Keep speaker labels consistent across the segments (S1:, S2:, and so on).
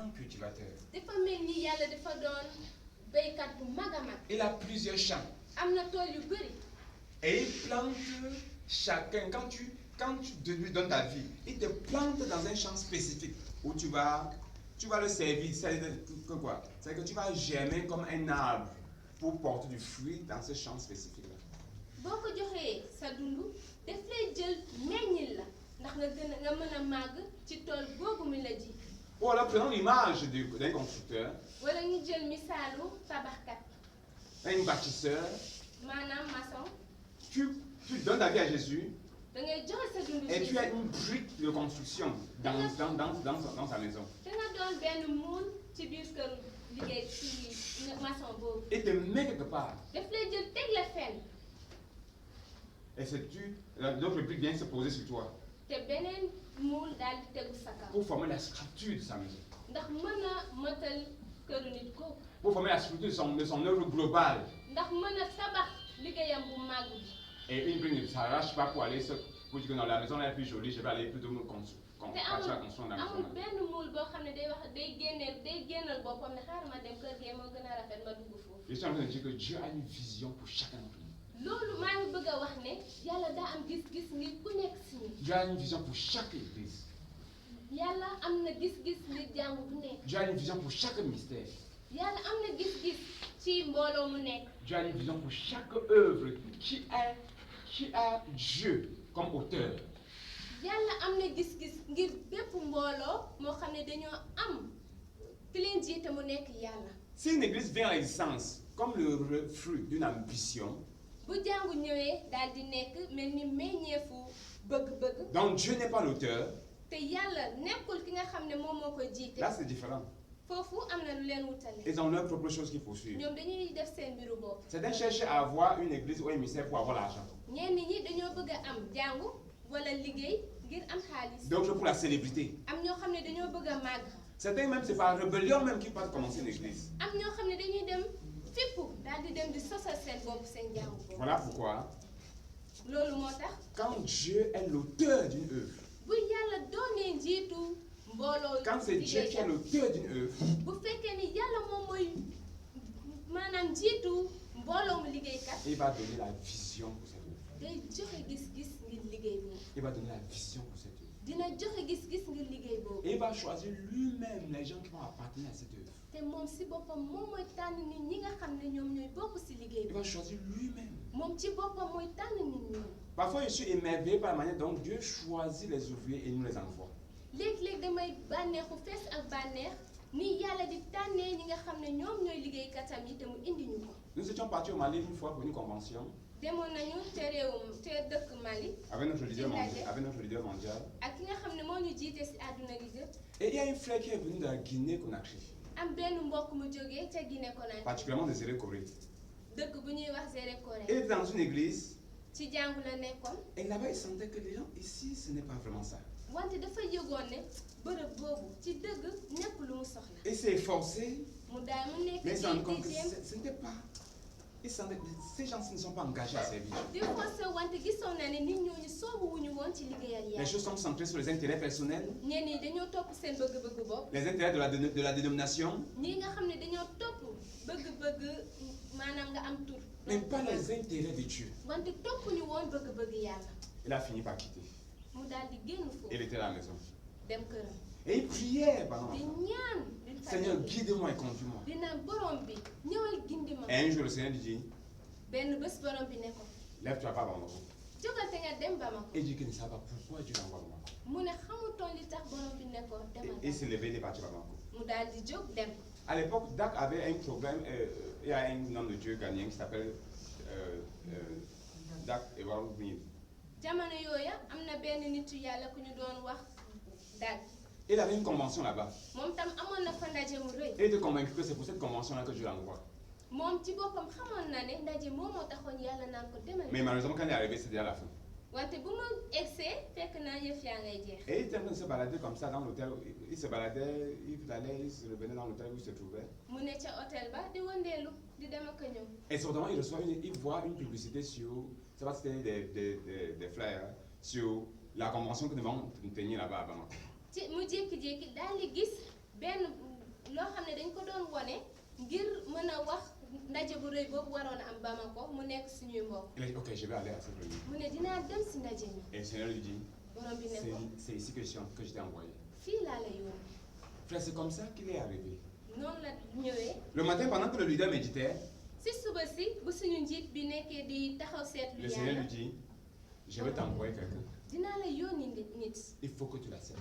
S1: grand cultivateur.
S2: dafa mel ni yàlla dafa doon béykat bu mag a mag.
S1: Il a plusieurs champs.
S2: am na tool yu bëri.
S1: Et il plante chacun. Quand tu lui donnes ta vie, il te plante dans un champ spécifique où tu vas le servir. C'est quoi? C'est que tu vas germer comme un arbre pour porter du fruit dans ce champ spécifique-là.
S2: boo ko joxee sa dund daf lay jël meññil la ndax nga mën a màgg ci tool googu mi la ji.
S1: Ou alors prenons l'image d'un constructeur,
S2: wala ñu jël misaalu tabaxkat.
S1: un bâtisseur.
S2: maanaam maçon.
S1: Tu donnes ta vie à Jésus.
S2: da ngay joxe sa dund
S1: Et tu as une brique de construction dans sa maison.
S2: da nga doon benn muul ci biir kër liggéey ci maçon boobu.
S1: Et te met quelque part.
S2: daf lay jël teg la fenn.
S1: Et l'autre brique vient se poser sur toi.
S2: te beneen muul daal di tegu sa kaw.
S1: Pour former la structure de sa maison.
S2: ndax mën a mëtal këru nit kooku.
S1: Pour former la structure de son œuvre globale.
S2: ndax mën a tabax liggéeyam bu màgg bi.
S1: Et une brique ne s'arrache pas pour dire que dans la maison elle est plus jolie, je vais aller plutôt me construire dans la maison.
S2: amul benn muul boo xam ne day génnal boppam ne xaaral ma dem kër gee moo gën a rafet ma dugg foofu.
S1: Je suis en train de dire que Dieu a une vision pour chacun d'entre nous.
S2: loolu maa ngi bëgg a wax ne yàlla daa am gis-gis ngir ku nekk si ñun.
S1: Dieu a une vision pour chaque église.
S2: yàlla am na gis-gis ngir jàngu bu nekk.
S1: Dieu a une vision pour chaque mystère.
S2: yàlla am na gis-gis ci mbooloo mu nekk.
S1: Dieu a une vision pour chaque œuvre qui a Dieu comme auteur.
S2: yàlla am na gis-gis ngir bépp mbooloo moo xam ne dañoo am ki leen jiite mu nekk yàlla.
S1: Si une église vient à l'existence comme le fruit d'une ambition,
S2: bu jàngu ñëwee daal di nekk mel ni meññeefu bëgg-bëgg.
S1: donc Dieu n'est pas l'auteur.
S2: te yàlla nekkul ki nga xam ne moom moo ko jiite.
S1: Là c'est différent.
S2: foofu am na lu leen wutale.
S1: Ils ont leur propre chose qu'il faut suivre.
S2: ñoom dañuy def seen mbiru bopp.
S1: Certains cherchent à avoir une église ou un ministère pour avoir l'argent.
S2: ñenn ñi dañoo bëgg a am jàngu wala liggéey ngir am xaalis.
S1: D'autres pour la célébrité.
S2: am ñoo xam ne dañoo bëgg a màgg.
S1: Certains même c'est par rébellion même qu'ils peuvent commencer une église.
S2: am ñoo xam ne dañuy dem fippu daal di dem di sosal seen bopp seen jàngu bopp.
S1: Voilà pourquoi.
S2: loolu moo tax.
S1: Quand Dieu est l'auteur d'une œuvre.
S2: bu yàlla doonee njiitu mbooloo.
S1: Quand c'est Dieu qui est l'auteur d'une œuvre.
S2: bu fekkee ni yàlla moom mooy maanaam njiitu mbooloo mu liggéeykat.
S1: Il va donner la vision pour cette œuvre.
S2: day joxe gis-gis ngir liggéey boobu.
S1: Il va donner la vision pour cette œuvre.
S2: dina joxe gis-gis ngir liggéey boobu.
S1: Et il va choisir lui-même les gens qui vont appartenir à cette œuvre.
S2: te moom si boppam moom mooy tànn nit ñi nga xam ne ñoom ñooy bokk si liggéey
S1: Il
S2: bi.
S1: va choisir lui-même.
S2: moom ci boppam mooy tànn nit ñooñu.
S1: Parfois, je suis émerveillé par la manière dont Dieu choisit les ouvriers et nous les envoie.
S2: léeg-léeg damay bànneexu fees ak bànneex ni yàlla di tànnee ñi nga xam ne ñoom ñooy liggéeykatam yi te mu indi ñu ko.
S1: Nous étions partis au Mali une fois pour une convention.
S2: demoon nañu te dëkk Mali.
S1: Avec notre leader mondial.
S2: ak ki nga xam ne moo ñu jiite si àdduna gi jëpp.
S1: Et il y a une frère qui est venue de la Guinée-Conakry.
S2: am benn mbokk mu jógee ca Guinée-Conakry.
S1: Particulièrement de Zéré-Corée.
S2: dëkk bu ñuy wax Zéré-Corée.
S1: Et dans une église.
S2: ci jàngu la nekkoon.
S1: Et là-bas, il sentait que les gens ici, ce n'est pas vraiment ça.
S2: wante dafa yëgoon ne bërëb boobu ci dëgg nekk lu mu soxla.
S1: Et s'est efforcé.
S2: mu daal mu nekk
S1: Mais il s'est rendu compte que
S2: jéem.
S1: ce n'était pas. Ces gens ne sont pas engagés à servir.
S2: di forcé wante gisoon na ne nit ñooñu soobu wuñu woon ci liggéeyal
S1: Les
S2: yàlla.
S1: choses sont centrées sur les intérêts personnels,
S2: ñenn ñi dañoo topp seen bëgg-bëgg bopp.
S1: les intérêts de la dénomination,
S2: ñii nga xam ne dañoo topp bëgg-bëgg maanaam nga am tur.
S1: mais pas les intérêts de Dieu.
S2: wante topp ñu woon bëgg-bëgg yàlla.
S1: Il a fini par quitter.
S2: mu daal di génn
S1: Il
S2: foofu
S1: était à la maison.
S2: dem këram.
S1: Et il priait pendant
S2: di
S1: longtemps.
S2: ñaan d'une
S1: Seigneur,
S2: famille.
S1: guide-moi et conduis-moi.
S2: di naan borom bi ñëwal gindi ma.
S1: Et un jour, le Seigneur lui dit,
S2: benn bés borom bi ne ko
S1: lève-toi pas Bamako.
S2: jógal te nga dem Bamako.
S1: Et il dit qu'il ne savait pas pourquoi Dieu l'envoie à Bamako.
S2: mu ne xamutoon li tax borom bi ne ko demal.
S1: Et il s'est levé, il est parti à Bamako.
S2: mu daal di jóg dem.
S1: À l'époque, Dak avait un problème. Il y a un homme de Dieu ghanéen qui s'appelle Dak Ewaoumi.
S2: jamono yooya am na benn nitu yàlla ku ñu doon wax daal.
S1: Il avait une convention là-bas.
S2: moom tam amoon na fa ndaje mu rëy.
S1: Il était convaincu que c'est pour cette convention-là que Dieu l'envoie.
S2: moom ci boppam xamoon na ne ndaje moom moo taxoon yàlla naan ko demal.
S1: Mais malheureusement, quand il est arrivé, c'était à la fin.
S2: wante bu ma egsee fekk naa yëf yaa ngay jeex.
S1: Et il était en train de se balader comme ça dans l'hôtel. Il se baladait, il allait, il se revenait dans l'hôtel où il se trouvait.
S2: mu ne ca hôtel ba di wëndeelu di dem ak a ñëw.
S1: Et soudainement, il voit une publicité sur, je sais pas si c'était des flyers, sur la convention que nous devons tenir là-bas à Bamako.
S2: ci mu jékki-jékki daal di gis benn xam ne dañ ko doon wone ngir mën a wax ndaje bu rëy boobu waroon a am Bamako mu nekk suñuy mbokk.
S1: Il a dit, ok, je vais aller à cette réunion.
S2: mu ne dinaa dem si ndaje mi.
S1: Et le Seigneur lui dit,
S2: borom bi ne ko
S1: c'est ici que je t'ai envoyé.
S2: fii laa la yónni.
S1: Frère, c'est comme ça qu'il est arrivé.
S2: noonu la ñëwee.
S1: Le matin, pendant que le leader méditait,
S2: si suba si bu suñu njiit bi nekkee di taxaw seetlu
S1: le Seigneur
S2: yàlla
S1: lui dit, je vais t'envoyer quelqu'un.
S2: dinaa la yónni nit
S1: Il faut que tu l'acceptes.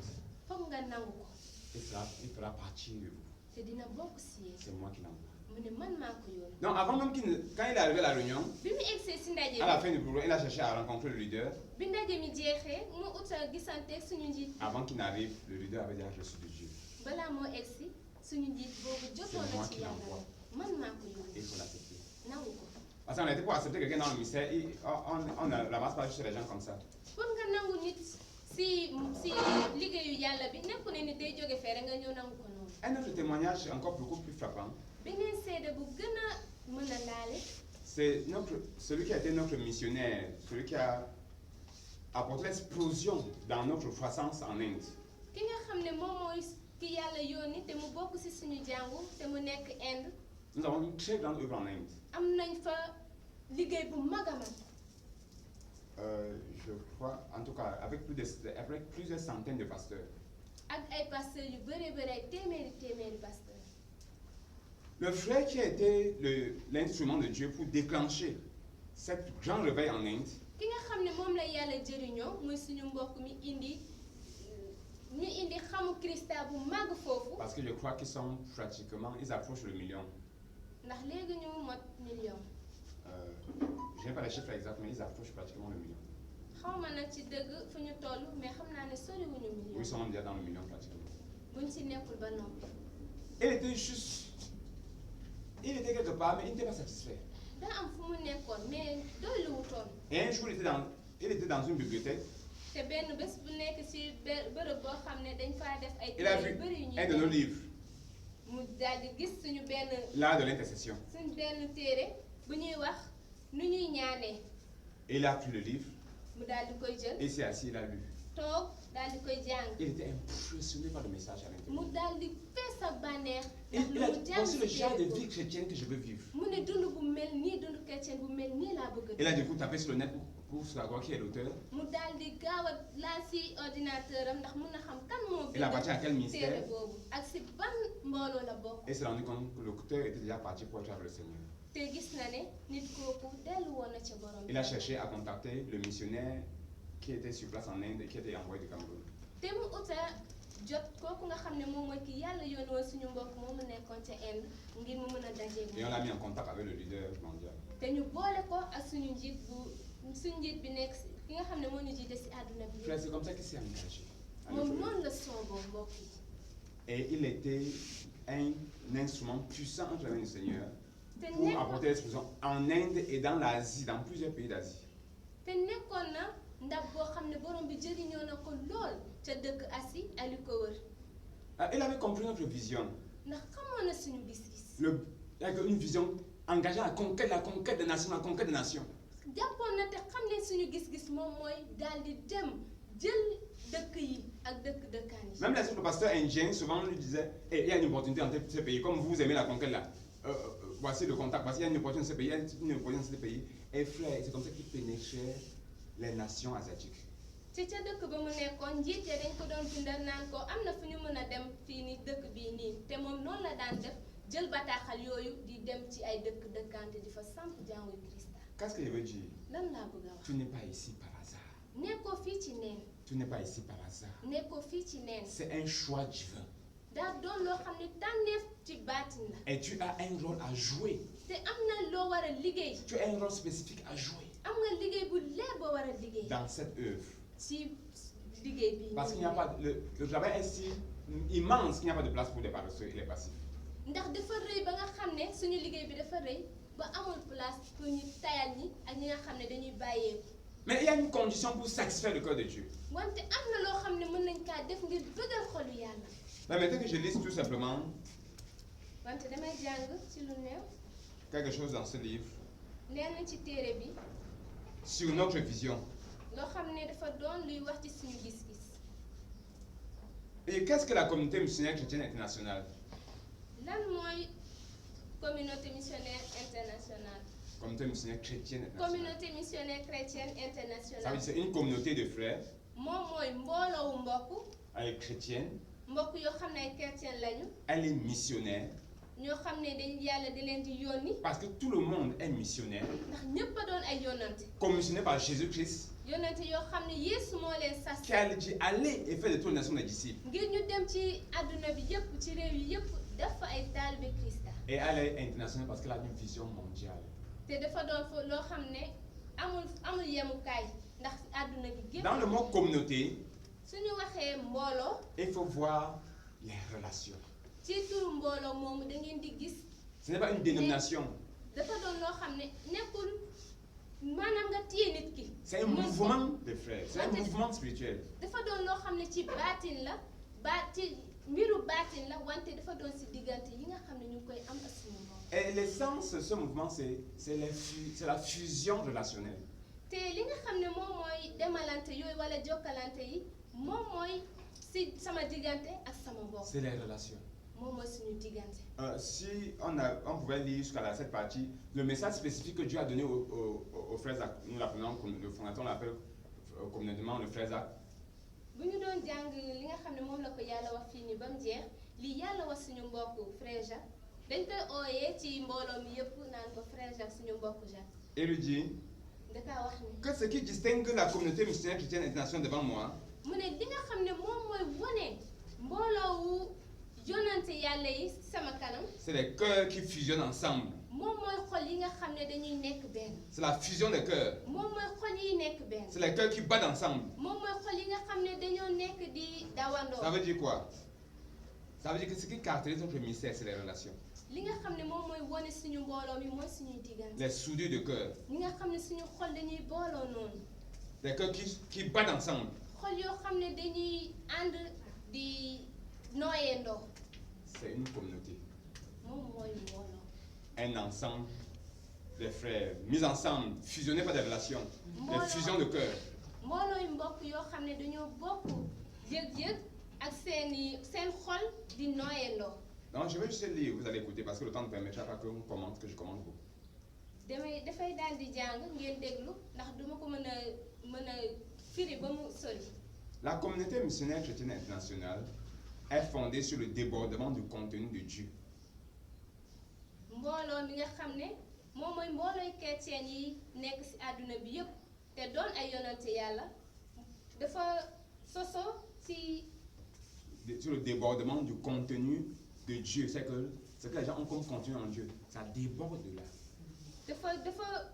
S2: foog nga nangu ko
S1: Il fera partie de vous.
S2: te dina bokk si yéen.
S1: C'est moi qui l'envoie.
S2: mu ne man maa ko yónni.
S1: Donc, avant même quand il est arrivé à la réunion,
S2: bi mu egsee si ndaje
S1: à la
S2: bi
S1: fin du programme, il a cherché à rencontrer le leader.
S2: bi ndaje mi jeexee mu ut a gisanteeg suñu njiit
S1: Avant qu'il n'arrive, le leader avait déjà reçu de Dieu.
S2: balaa moo egsi suñu njiit boobu jotoon
S1: C'est moi
S2: na ci
S1: qui
S2: yàlla
S1: l'envoie.
S2: man maa ko
S1: Et
S2: yónni
S1: il faut l'accepter.
S2: nangu ko.
S1: Parce qu'on a été pour accepter quelqu'un dans le ministère, on ne ramasse pas juste les gens comme ça.
S2: pour nga nangu nit si liggéeyu yàlla bi nekku ne nit day jóge fee rek nga ñëw nangu ko noonu.
S1: Un autre témoignage encore beaucoup plus frappant,
S2: beneen seede bu gën a mën a laale
S1: c'est celui qui a été notre missionnaire, celui qui a apporté l'explosion dans notre croissance en Inde.
S2: ki nga xam ne moom mooy ki yàlla yónni te mu bokk si suñu jàngu te mu nekk Inde
S1: Nous avons une très grande œuvre en Inde.
S2: am nañ fa liggéey bu mag a mag.
S1: Je crois, en tout cas, avec plusieurs centaines de pasteurs.
S2: ak ay pasteurs yu bëree bëri ay téeméeri pasteur.
S1: Le frère qui a été l'instrument de Dieu pour déclencher cette grand réveil en Inde,
S2: ki nga xam ne moom la yàlla jëriñoo muy suñu mbokk mi indi xamu Krista bu mag foofu.
S1: parce que je crois qu'ils sont pratiquement, ils approchent le million.
S2: ndax léegi ñu mot million.
S1: Je n'ai pas les chiffres exacts, mais ils approchent pratiquement le million.
S2: xaw ma nag ci dëgg fu ñu toll mais xam naa ne soriwuñu
S1: Oui,
S2: million.
S1: ils sont déjà dans le million pratiquement.
S2: buñ ci nekkul ba noppi.
S1: Il était quelque part, mais il n'était pas satisfait.
S2: daa am fu mu nekkoon mais doyluwutoon.
S1: Et un jour, il était dans une bibliothèque.
S2: te benn bés bu nekk ci bërëb boo xam ne dañ faa def ay
S1: Il a
S2: téere yu
S1: vu
S2: bëri yu ñuy
S1: un de nos livres,
S2: mu daal di gis suñu
S1: l'art de l'intercession.
S2: téere bu ñuy wax nu ñuy ñaanee.
S1: Et il a pris le livre,
S2: mu daal di koy jël
S1: et il s'est assis, il a lu.
S2: toog daal di koy jàng.
S1: Il était impressionné par le message à l'intérieur.
S2: mu daal di fees ak bànneex.
S1: Il a
S2: lu
S1: dit,
S2: jàng
S1: voici le
S2: ci
S1: genre de
S2: téere
S1: vie
S2: boobu.
S1: chrétienne que je veux vivre.
S2: mu ne dund bu mel nii dund chrétien bu mel nii laa bëgg a
S1: Il a du coup tapé sur le net pour savoir qui est l'auteur.
S2: mu daal di gaaw a laal si ordinateur am ndax mun na xam kan moo
S1: Il appartient à quel
S2: téere
S1: ministère.
S2: boobu ak si ban mbooloo la bokk.
S1: Et s'est rendu compte que l'auteur était déjà parti pour être avec le Seigneur.
S2: te gis na ne nit kooku dellu woon na ca borom.
S1: Il a cherché à contacter le missionnaire qui était sur place en Inde et qui était envoyé du Cameroun.
S2: te mu uta jot kooku nga xam ne moom mooy ki yàlla yónni woon suñu mbokk moomu nekkoon ca Inde ngir mu mën a dajeeg
S1: Et on l'a mis en contact avec le leader mondial.
S2: te ñu boole ko ak suñu njiit bi nekk si ki nga xam ne moo ñu jiite si àdduna bi.
S1: Frère, c'est comme ça qu'il s'est engagé. à
S2: moom
S1: l'œuvre.
S2: noonu la sooboo mbokk yi.
S1: Et il était un instrument puissant entre les mains du Seigneur
S2: te
S1: pour apporter l'explosion en Inde et dans l'Asie, dans plusieurs pays d'Asie.
S2: te nekkoon na ndab boo xam ne borom bi jëriñoo na ko lool ca dëkk Asi ak li ko wër
S1: Il avait compris notre vision.
S2: ndax xamoon na suñu gis-gis.
S1: Il avait une vision engagée à la conquête des nations, la conquête des nations.
S2: jàppoon na te xam ne suñu gis-gis moom mooy daal di dem jël dëkk yi ak dëkkaan yi.
S1: Même les autres pasteurs indiens, souvent, lui disaient hey, il y a une opportunité dans ces pays, comme vous aimez la conquête là. Voici le contact, parce qu'il y a une opportunité dans ces pays, il y a une opportunité dans ces pays. Et frère, c'est comme ça qu'il pénétrait les nations asiatiques.
S2: ci ca dëkk ba mu nekkoon njiit ya dañ ko doon bindal naan ko am na fu ñu mën a dem fii nii dëkk bii nii te moom noonu la daan def jël bataaxal yooyu di dem ci ay dëkkante di fa samp jàngu Krista.
S1: Qu'est-ce que je veux dire?
S2: lan laa bëgg a wax.
S1: Tu n'es pas ici par hasard.
S2: nekkoo fii ci neen.
S1: Tu n'es pas ici par hasard.
S2: nekkoo fii ci neen.
S1: C'est un choix divin.
S2: daa doon loo xam ne tànneef ci baatin la.
S1: Et tu as un rôle à jouer.
S2: te am na loo war a liggéey.
S1: Tu as un rôle spécifique à jouer
S2: am nga liggéey bu leer boo war a liggéey.
S1: dans cette œuvre.
S2: ci liggéey bii.
S1: Parce qu'il n'y a pas le travail est si immense qu'il n'y a pas de place pour les paresseux et les passifs.
S2: ndax dafa rëy ba nga xam ne suñu liggéey bi dafa rëy ba amul place pour ñu tayal ñi ak ñi nga xam ne dañuy bàyyeeku.
S1: Mais il y a une condition pour satisfaire le cœur de Dieu.
S2: wante am na loo xam ne mën nañ kaa def ngir bëggal xolu yàlla.
S1: Mais maintenant que je lise tout simplement
S2: wante damay jàng ci lu néew.
S1: quelque chose dans ce livre
S2: lenn ci téere bi
S1: sur notre vision.
S2: loo xam ne dafa doon luy wax ci suñu gis-gis.
S1: Et qu'est-ce que la communauté missionnaire chrétienne internationale?
S2: lan mooy communauté missionnaire internationale.
S1: Communauté missionnaire chrétienne internationale.
S2: Communauté missionnaire chrétienne
S1: Ça veut
S2: internationale.
S1: dire c'est une communauté de frères
S2: moom mooy mbooloowu mbokk.
S1: elle est chrétienne,
S2: mbokk yoo xam ne ay chrétien lañu.
S1: elle est missionnaire.
S2: ñoo xam ne dañ yàlla di leen di yónni.
S1: Parce que tout le monde est missionnaire.
S2: ndax ñépp a doon ay yónnante.
S1: Commissionné par Jésus-Christ.
S2: yónnante yoo xam ne Yeesu moo leen sas.
S1: Qui a dit allez et faites de toutes les nations des disciples.
S2: ngir ñu dem ci àdduna bi yépp ci réew yi yépp def fa ay taalibe Krista.
S1: Et elle est internationale parce qu'elle a une vision mondiale.
S2: te dafa doon fa loo xam ne amul yemukaay ndax àdduna bi gépp.
S1: Dans le mot communauté,
S2: suñu waxee mbooloo.
S1: il faut voir les relations.
S2: ci turu mbooloo moomu da ngeen di gis.
S1: Ce n'est pas une dénomination.
S2: dafa doon loo xam ne nekkul maanaam nga téye nit ki.
S1: C'est un mouvement de frères. C'est un mouvement spirituel.
S2: dafa doon loo xam ne ci baatin la ci mbiru baatin la wante dafa doon si diggante yi nga xam ne ñu ngi koy am ak suñu moom.
S1: Et l'essence de ce mouvement, c'est la fusion relationnelle.
S2: te li nga xam ne moom mooy demalante yooyu wala jokkalante yi moom mooy si sama diggante ak sama mbokk.
S1: C'est les relations.
S2: moom mooy suñu diggante.
S1: Si on pouvait lire jusqu'à cette partie, le message spécifique que Dieu a donné aux frères Zach, nous l'appelons, le fondateur l'appelle communément le frère Zach.
S2: bu ñu doon jàng li nga xam ne moom la ko yàlla wax fii nii ba mu jeex li yàlla wax suñu mbokk frère Jacques dañ koy ooyee ci mbooloo mi yëpp naan ko frère Jacques suñu mbokk Jacques.
S1: Et lui dit
S2: dafa wax ni
S1: que ce qui distingue la communauté missionnaire chrétienne internationale devant moi,
S2: mu ne li nga xam ne moom mooy wone mbooloowu yonante yàlla yi sama kanam.
S1: c'est les cœurs qui fusionnent ensemble.
S2: moom mooy xol yi nga xam ne dañuy nekk benn.
S1: C'est la fusion des cœurs.
S2: moom mooy xol yi nekk benn.
S1: C'est les cœurs qui battent ensemble.
S2: moom mooy xol yi nga xam ne dañoo nekk di dawandoo.
S1: Ça veut dire quoi? Ça veut dire que ce qui caractérise notre ministère, c'est les relations.
S2: li nga xam ne moom mooy wone suñu mbooloo mi mooy suñuy diggante.
S1: Les soudures de cœur.
S2: ñi nga xam ne suñu xol dañuy booloo noonu.
S1: Les cœurs qui battent ensemble.
S2: xol yoo xam ne dañuy ànd di nooyeendoo.
S1: C'est une communauté.
S2: moom mooy mbooloo.
S1: Un ensemble des frères, mis ensemble, fusionnés par des relations, des fusions de cœur.
S2: mbooloo yu mbokk yoo xam ne dañoo bokk yëg-yëg ak seen xol di nooyeendoo.
S1: Donc je vais juste lire, vous allez écouter parce que le temps ne permettra pas que je commente beaucoup.
S2: dafay daal di jàng ngeen déglu ndax duma ko mën a firi ba mu sori.
S1: La communauté missionnaire chrétienne internationale est fondée sur le débordement du contenu de Dieu.
S2: mbooloo mi nga xam ne moom mooy mboolooy chrétien yi nekk ci àdduna bi yépp te doon ay yonante yàlla dafa soso
S1: sur le débordement du contenu de Dieu. C'est que ce que les gens ont comme contenu en Dieu, ça déborde de là.
S2: dafa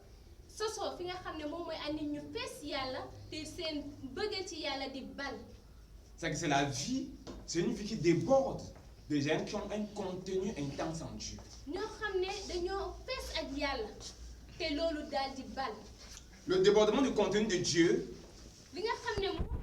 S2: soso fi nga xam ne moom mooy ay nit ñu fees yàlla te seen bëgg ci yàlla di bal.
S1: C'est que c'est la vie, c'est une vie qui déborde des gens qui ont un contenu intense en Dieu.
S2: ñoo xam ne dañoo fees ak yàlla te loolu daal di bal.
S1: Le débordement du contenu de Dieu.
S2: li nga xam ne moom mooy.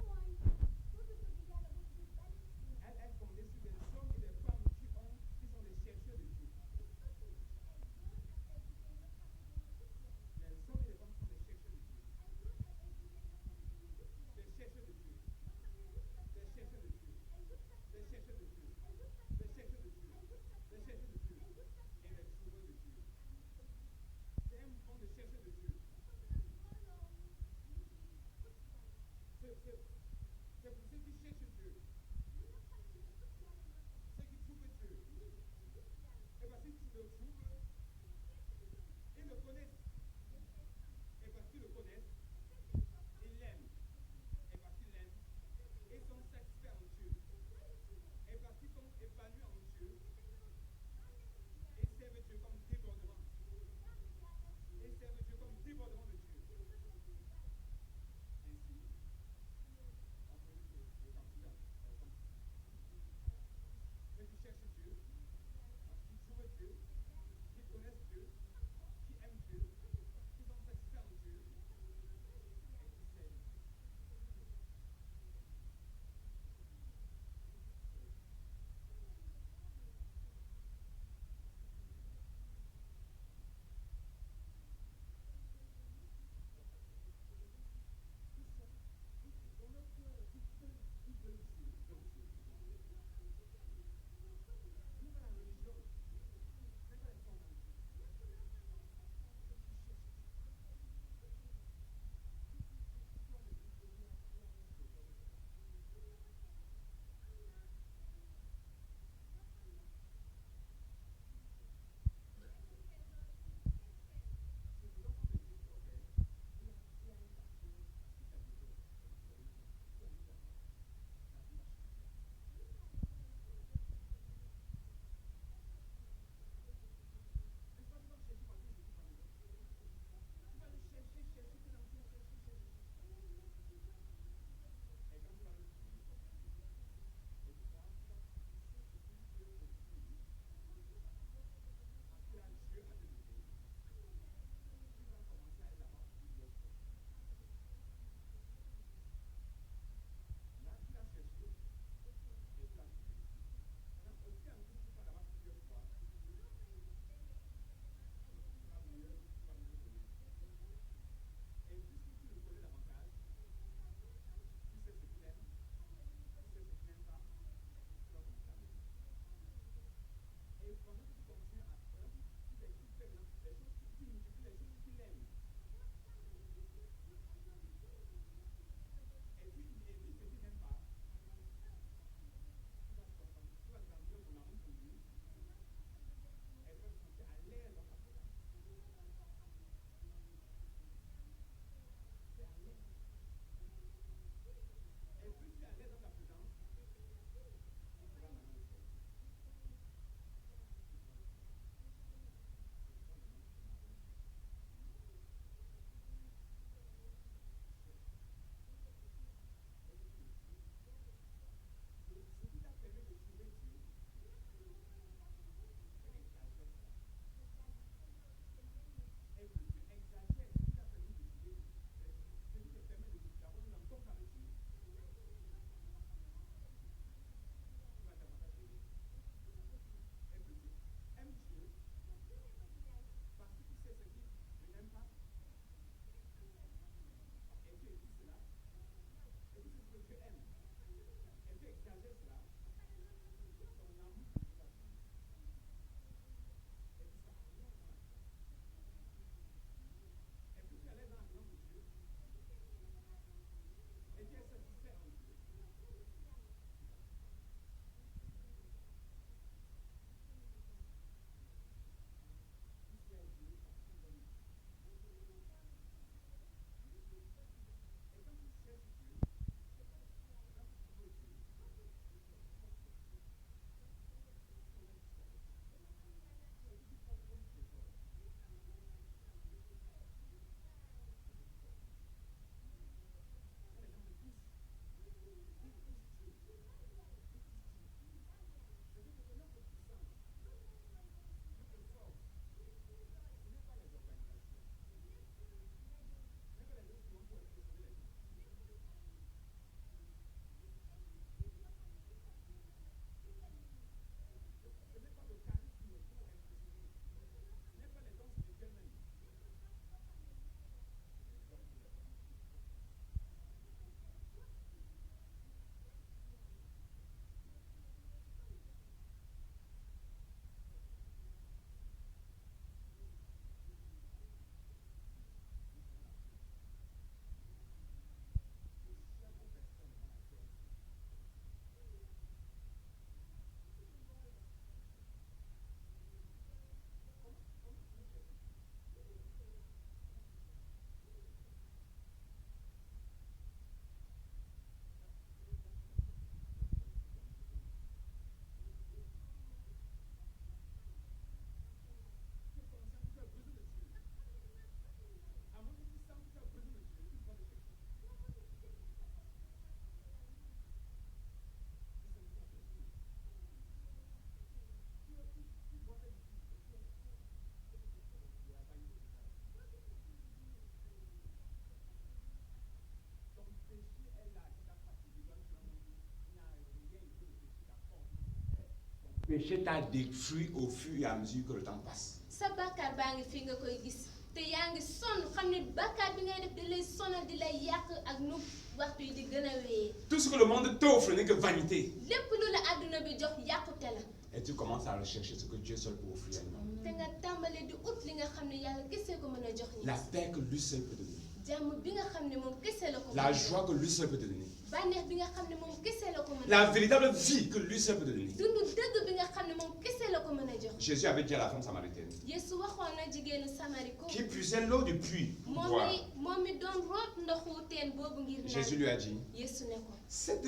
S1: péché t'a détruit au fur et à mesure que le temps passe.
S2: sa bàkkaar baa ngi fi nga koy gis te yaa ngi sonn xam ne bàkkaar bi ngay def da lay sonal di lay yàq ak nu waxtu yi di gën a wéyee.
S1: Tout ce que le monde t'offre n'est que vanité.
S2: lépp lu la àdduna bi jox yàqute la.
S1: Et tu commences à rechercher ce que Dieu seul peut offrir à nous.
S2: te nga tàmbalee di ut li nga xam ne yàlla kese ko mën a jox ñi.
S1: La paix que lui seul peut te donner.
S2: jàmm bi nga xam ne moom kese la ko.
S1: La joie que lui seul peut te donner.
S2: bànneex bi nga xam ne moom kese la ko mën a.
S1: La véritable vie que lui seul peut te donner.
S2: dundu dëgg bi nga xam ne moom kese la ko mën a jox.
S1: Jésus avait dit à la femme samaritaine
S2: Yesu waxoon na jigéenu Samariko.
S1: qui puisait l'eau du puits pour boire.
S2: moom mi doon root ndoxu teen boobu ngir naan.
S1: Jésus lui a dit,
S2: Yesu ne ko.
S1: cette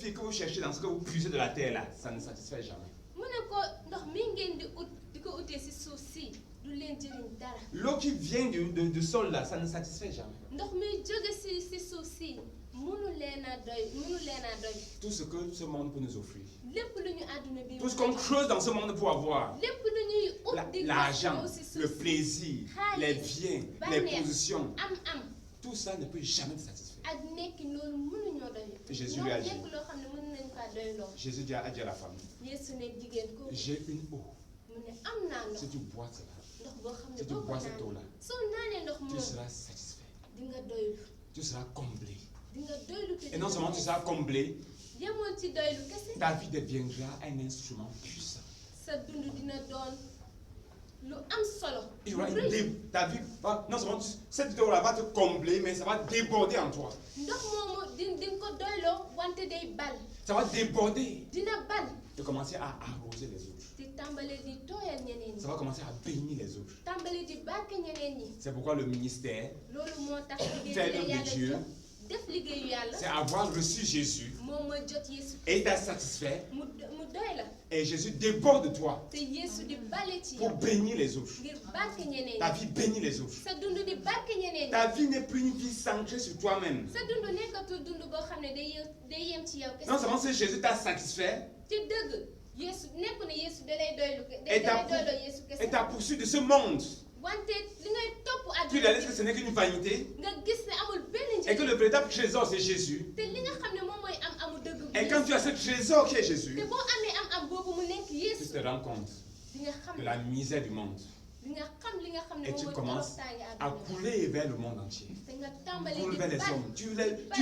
S1: vie que vous cherchez dans ce que vous puisez de la terre là, ça ne satisfait jamais.
S2: mu ne ko ndox mi ngeen di ko utee si suuf si du leen jëriñ dara.
S1: L'eau qui vient du sol là, ça ne satisfait jamais.
S2: ndox mi jóge si suuf si mënu leen a doy.
S1: Tout ce que ce monde peut nous offrir.
S2: lépp lu ñu àdduna bi.
S1: Tout ce qu'on creuse dans ce monde pour avoir.
S2: lépp lu ñuy ut di
S1: l'argent,
S2: si suuf
S1: le plaisir, les biens, les positions.
S2: am.
S1: Tout ça ne peut jamais te satisfaire.
S2: ak nekki loolu mënuñoo doy.
S1: Jésus lui a dit.
S2: nekk loo xam ne mën nañu faa doy loo.
S1: Jésus a dit à la femme,
S2: Yesu ne jigéen ko.
S1: j'ai une eau.
S2: mu ne am naa ndox.
S1: Si tu bois cela,
S2: ndox boo xam ne
S1: si tu
S2: boo ko
S1: bois cette eau là,
S2: soo naanee ndox
S1: tu
S2: moom
S1: seras satisfait.
S2: di nga doylu.
S1: Tu seras comblé.
S2: di nga doylu te.
S1: Et non seulement tu seras comblé,
S2: yemoo ci doylu kese.
S1: ta vie deviendra un instrument puissant.
S2: sa dund dina doon lu am solo.
S1: Il y aura ta vie, non seulement cette eau là va te combler, mais ça va déborder en toi.
S2: ndox moomu di nga ko doyloo wante day bal.
S1: Ça va déborder.
S2: dina bal.
S1: De commencer à arroser les autres.
S2: di tàmbale di tooyal ñeneen ñi.
S1: Ça va commencer à bénir les autres.
S2: tàmbale di barke ñeneen ñi.
S1: C'est pourquoi le ministère,
S2: loolu moo tax
S1: faire
S2: liggéey
S1: l'œuvre de
S2: yàlla
S1: Dieu,
S2: jox def liggéeyu yàlla.
S1: c'est avoir reçu Jésus
S2: moom mooy jot Yesu.
S1: et t'as satisfait.
S2: mu doy la.
S1: Et Jésus déborde de toi
S2: te Yesu di bale ci
S1: pour
S2: yow.
S1: bénir les autres.
S2: ngir barke ñeneen
S1: Ta
S2: ñi.
S1: vie bénit les autres.
S2: sa dund di barke ñeneen ñi.
S1: Ta vie n'est plus une vie centrée sur toi-même.
S2: sa dund nekkatul dund boo xam ne day yem ci yow kese.
S1: Non seulement si Jésus t'a satisfait
S2: ci dëgg Yesu nekku ne Yesu da lay doylu
S1: et
S2: da lay doyloo Yesu kese.
S1: t'a poursuivi de ce monde.
S2: wante li ngay topp
S1: Tu
S2: àdduna
S1: réalises que ce n'est qu'une vanité
S2: nga gis ne amul benn
S1: et que
S2: njëriñ.
S1: le véritable trésor c'est Jésus.
S2: te li nga xam ne moom mooy amu dëgg bu
S1: Et quand tu as ce trésor qui est
S2: te
S1: Jésus,
S2: boo amee am boobu mu nekk
S1: tu
S2: Yesu
S1: te rends compte
S2: di nga xam
S1: de la misère du monde.
S2: li nga xam ne
S1: Et
S2: moom
S1: tu
S2: mooy
S1: commences
S2: toroxtaange
S1: à
S2: àdduna.
S1: couler vers le monde entier.
S2: te nga tàmbali
S1: Coule
S2: di
S1: vers les
S2: bal.
S1: hommes. Tu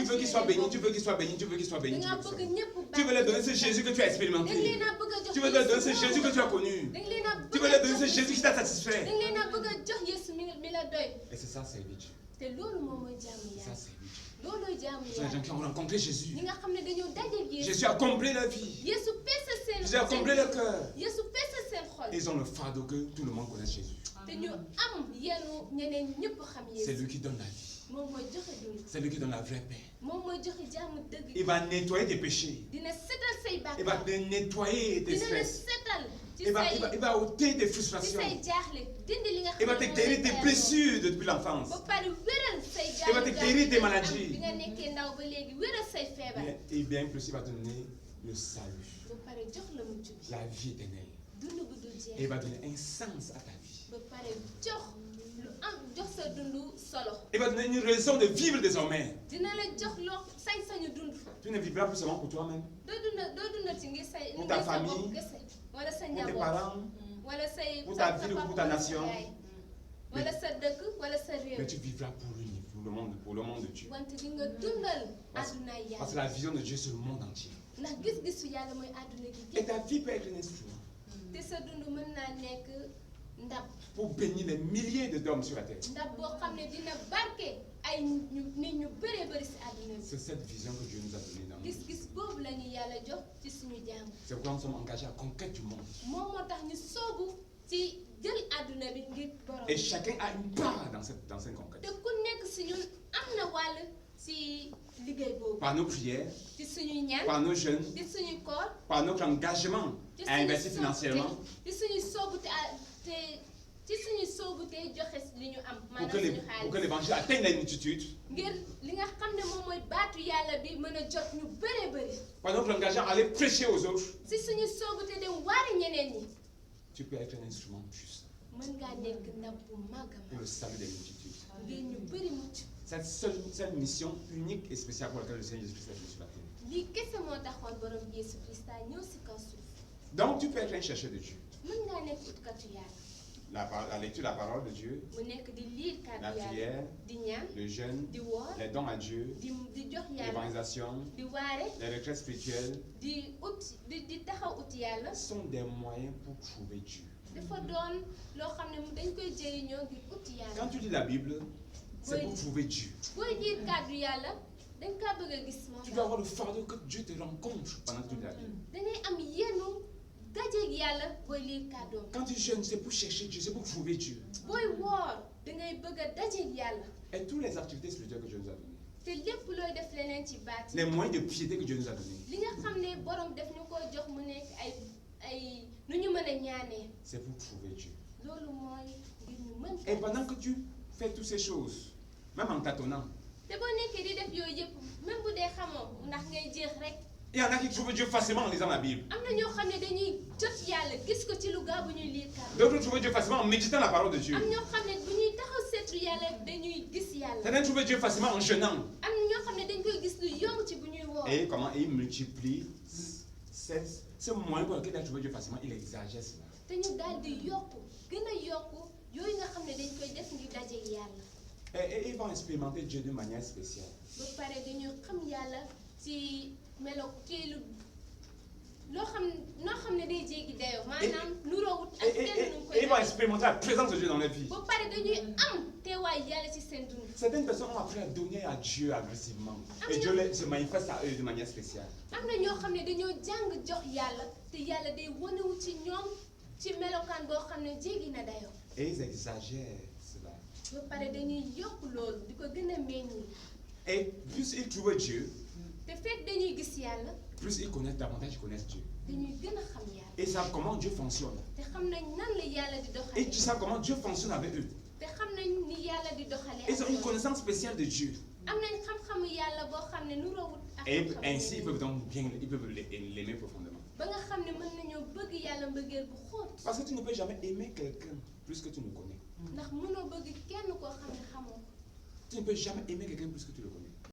S1: veux qu'ils soient bénis, tu veux qu'ils soient bénis, tu veux qu'ils soient bénis.
S2: da ngaa bëgg ñëpp
S1: Tu veux leur donner ce Jésus que tu as
S2: da nga
S1: expérimenté.
S2: leen a bëgg a jox
S1: Tu veux leur donner ce Jésus que tu as connu.
S2: da nga leen a
S1: Tu
S2: bëgg
S1: veux
S2: a
S1: leur donner ce
S2: jox
S1: Jésus qui t'a satisfait.
S2: da nga leen a bëgg a jox Yesu mi la doy.
S1: Et c'est ça, servir Dieu.
S2: te loolu moom mooy jaamu
S1: Ça,
S2: yàlla.
S1: servir Dieu.
S2: loolooy jaamu
S1: Ce sont les gens
S2: yàlla.
S1: qui ont rencontré Jésus.
S2: ñi nga xam ne dañoo dajeeg Yesu.
S1: Jésus a comblé leur vie.
S2: Yesu peese seen
S1: Jésus a comblé leur cœur.
S2: Yesu peese seen xol.
S1: Ils ont le fardeau que tout le monde connaisse Jésus.
S2: te ñu am yenu ñeneen ñëpp xam
S1: C'est
S2: Yesu.
S1: lui qui donne la vie.
S2: moom mooy joxe dund.
S1: C'est lui qui donne la vraie paix.
S2: moom mooy joxe jaamu dëgg.
S1: Il va nettoyer tes péchés.
S2: dina setal say
S1: Il va
S2: bàkkaar.
S1: te nettoyer tes
S2: dina la
S1: stress.
S2: setal ci
S1: Il va,
S2: say
S1: il va, il va ôter tes
S2: ci
S1: frustrations.
S2: say jaaxle dindi li nga
S1: Il
S2: xam
S1: va
S2: ne
S1: te
S2: moo
S1: guérir
S2: lay
S1: tes
S2: jaaxal.
S1: blessures depuis l'enfance.
S2: ba pare wéral say
S1: Il va te
S2: jaaxle
S1: guérir des
S2: am
S1: maladies.
S2: bi nga nekkee ndaw ba léegi wéral say feebar.
S1: Et bien plus, il va te donner le salut,
S2: ba pare jox la mucc bi.
S1: la vie éternelle.
S2: dund bu dul
S1: Et
S2: jeex.
S1: il va donner un sens à ta vie.
S2: ba pare jox sa dund solo.
S1: Il va donner une raison de vivre désormais.
S2: dina la jox loo sañ-sañu dund.
S1: Tu ne vivras plus seulement pour toi-même,
S2: doo dund ci ngir say.
S1: Pour ta
S2: ngir sa bopp
S1: famille,
S2: kese. wala sa
S1: pour tes
S2: njaboot.
S1: parents,
S2: wala say
S1: pour ta
S2: sa
S1: ville ou
S2: papa
S1: pour ta
S2: wala
S1: nation.
S2: sa yaay. wala sa dëkk wala sa réew.
S1: mais tu vivras pour lui, pour le monde de Dieu.
S2: wante di nga dundal àdduna
S1: Parce que
S2: yàlla.
S1: la vision de Dieu, c'est le monde entier.
S2: ndax gis-gisu yàlla mooy àdduna gi
S1: Et
S2: gépp.
S1: ta vie peut être un instrument
S2: te sa dund mën naa nekk ndab.
S1: pour bénir les milliers d'hommes sur la terre.
S2: ndab boo xam ne dina barke ay nit ñu bëree bëri si àdduna bi.
S1: C'est cette vision que Dieu nous a donnée dans nous.
S2: gis-gis boobu la ñu yàlla jox ci suñu jàmm.
S1: C'est pourquoi nous sommes engagés à la conquête du monde.
S2: moom moo tax ñu soobu ci jël àdduna bi ngir borom.
S1: Et chacun a une part dans cette
S2: te
S1: conquête.
S2: ku nekk si ñun am na wàll ci liggéey boobu.
S1: Par nos prières,
S2: ci suñuy ñaan.
S1: par nos jeûnes,
S2: ci suñu koor.
S1: par notre engagement
S2: ci
S1: à investir financièrement,
S2: ci suñu soobu ci suñu soobu te joxe li ñu am.
S1: pour
S2: maanaam
S1: que
S2: suñu
S1: que
S2: xaalis.
S1: l'évangile atteigne la multitude,
S2: ngir li nga xam ne moom mooy baatu yàlla bi mën a jot ñu bëree bëri.
S1: par notre engagement à aller prêcher aux autres,
S2: si suñu soobu te dem waari ñeneen ñi.
S1: tu peux être un instrument puissant
S2: mën ngaa nekk ndab bu mag a
S1: pour
S2: mag
S1: le salut des multitudes.
S2: ngir ñu bëri mucc.
S1: Cette mission unique et spéciale pour laquelle le Seigneur Jésus-Christ est venu sur la terre.
S2: lii kese moo taxoon borom Yesu Christa ñëw si kaw suuf.
S1: Donc tu peux être un chercheur de Dieu.
S2: mën ngaa nekk utkatu yàlla.
S1: La lecture de la parole de Dieu,
S2: mu nekk di lire
S1: la
S2: kàddu yàlla.
S1: prière,
S2: di ñaan.
S1: le jeûne,
S2: di woor.
S1: les dons à Dieu,
S2: di jox yàlla.
S1: l'évangélisation,
S2: di waare.
S1: les retraites spirituelles
S2: di taxaw ut yàlla.
S1: sont des moyens pour trouver Dieu.
S2: dafa doon loo xam ne dañ koy jëriñoo ngir ut yàlla.
S1: Quand tu lis la Bible, c'est pour trouver Dieu.
S2: booy lire kàddu yàlla dañ kaa bëgg a gis moo
S1: Tu
S2: tax.
S1: dois avoir le fardeau que Dieu te rencontre pendant que tu lis la Bible.
S2: dangay am yenu dajeeg yàlla booy lire kàddoom.
S1: Quand tu jeûnes, c'est pour chercher Dieu, c'est pour trouver Dieu.
S2: booy woor dangay bëgg a dajeeg yàlla.
S1: Et toutes les activités spirituelles que Dieu nous a données,
S2: te lépp looy def leneen ci baat
S1: les moyens de piété que Dieu nous a donnés,
S2: li nga xam ne borom def ñu ko jox mu nekk ay nu ñu mën a ñaanee
S1: c'est pour trouver Dieu.
S2: loolu mooy ngir ñu mën
S1: Et
S2: ko.
S1: pendant que tu fais toutes ces choses, même en tâtonnant,
S2: te boo nekkee di def yooyu yëpp même bu dee xamoo ndax ngay jeex rek
S1: il y en a qui trouvent Dieu facilement en lisant la Bible.
S2: am na ñoo xam ne dañuy jot yàlla gis ko ci lu gaaw bu ñuy lire kàddu.
S1: D'autres trouvent Dieu facilement en méditant la parole de Dieu.
S2: am ñoo xam ne bu ñuy taxaw seetlu yàlla dañuy gis yàlla.
S1: Certains trouvent Dieu facilement en jeûnant.
S2: am na ñoo xam ne dañ koy gis lu yomb ci bu ñuy woor.
S1: Et comment il multiplie ce moyen pour lequel il a trouvé Dieu facilement, il exagère cela.
S2: te ñu daal di yokku gën a yokku yooyu nga xam ne dañ koy def ngir dajeeg yàlla.
S1: Et ils vont expérimenter Dieu d'une manière spéciale.
S2: ba pare dañuy xam yàlla ci melo ci lu loo xam noo xam ne day jéggi dayoo maanaam nuroowut ak kenn nu mu koy
S1: Et ils vont
S2: defee.
S1: expérimenter la présence de Dieu dans leur vie.
S2: ba pare dañuy am teewaay yàlla ci seen dund.
S1: Certaines personnes ont appris à donner à Dieu agressivement. Et Dieu se manifeste à eux de manière spéciale.
S2: am na ñoo xam ne dañoo jàng jox yàlla te yàlla day wanewu ci ñoom ci melokaan boo xam ne jéggi na dayoo.
S1: Et ils exagèrent cela.
S2: ba pare dañuy yokk loolu di ko gën a meññi.
S1: Et plus ils trouvent Dieu,
S2: te fekk dañuy gis yàlla
S1: plus ils connaissent davantage, ils connaissent Dieu.
S2: dañuy gën a xam yàlla.
S1: Et ils savent comment Dieu fonctionne.
S2: te xam nañ nan la yàlla di
S1: Et
S2: doxalee.
S1: tu sais comment Dieu fonctionne avec eux.
S2: te xam nañ ni yàlla di doxalee.
S1: Ils ont une connaissance spéciale de Dieu.
S2: am nañ xam-xamu yàlla boo xam ne nuroowut ak
S1: Et
S2: xam-xamu
S1: ainsi, ils
S2: yeneen.
S1: peuvent donc bien, ils peuvent l'aimer profondément.
S2: ba nga xam ne mën nañoo bëgg yàlla mbëggeel bu xóot.
S1: Parce que tu ne peux jamais aimer quelqu'un plus que tu ne connais.
S2: ndax mënoo bëgg kenn koo xam ne xamoo.
S1: Tu ne peux jamais aimer quelqu'un plus que tu le connais.